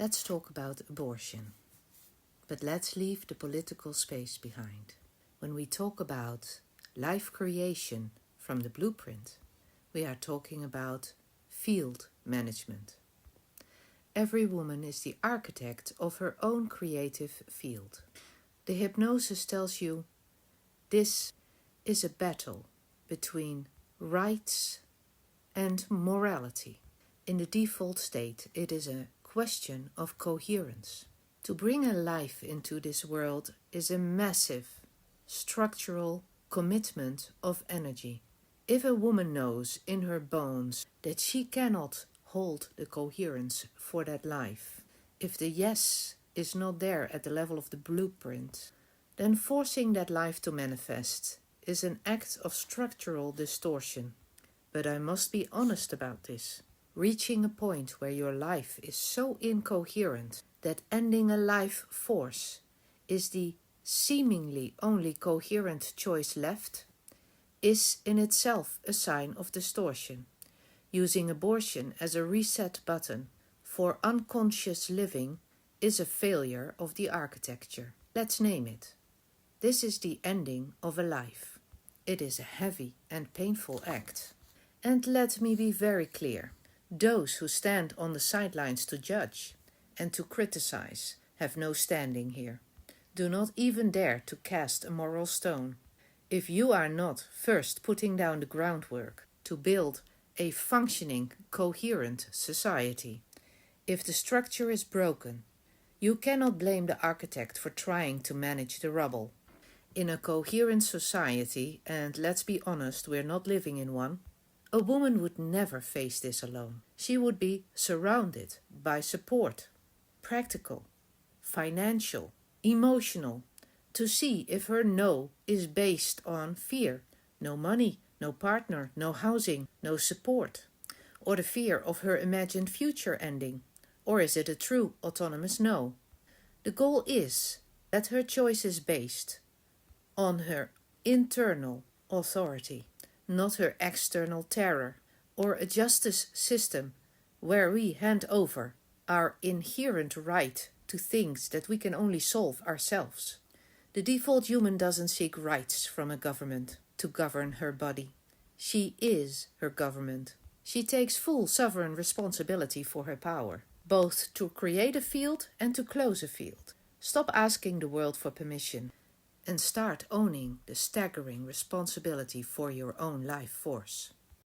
Let's talk about abortion. But let's leave the political space behind. When we talk about life creation from the blueprint, we are talking about field management. Every woman is the architect of her own creative field. The hypnosis tells you this is a battle between rights and morality. In the default state, it is a question of coherence. To bring a life into this world is a massive, structural commitment of energy. If a woman knows in her bones that she cannot hold the coherence for that life, if the yes is not there at the level of the blueprint, then forcing that life to manifest is an act of structural distortion. But I must be honest about this. Reaching a point where your life is so incoherent that ending a life force is the seemingly only coherent choice left is in itself a sign of distortion. Using abortion as a reset button for unconscious living is a failure of the architecture. Let's name it. This is the ending of a life. It is a heavy and painful act. And let me be very clear. Those who stand on the sidelines to judge and to criticize have no standing here. Do not even dare to cast a moral stone. If you are not first putting down the groundwork to build a functioning, coherent society, if the structure is broken, you cannot blame the architect for trying to manage the rubble. In a coherent society, and let's be honest, we're not living in one, a woman would never face this alone. She would be surrounded by support, practical, financial, emotional, to see if her no is based on fear. No money, no partner, no housing, no support. Or the fear of her imagined future ending. Or is it a true autonomous no? The goal is that her choice is based on her internal authority, not her external terror, or a justice system where we hand over our inherent right to things that we can only solve ourselves. The default human doesn't seek rights from a government to govern her body. She is her government. She takes full sovereign responsibility for her power, both to create a field and to close a field. Stop asking the world for permission and start owning the staggering responsibility for your own life force.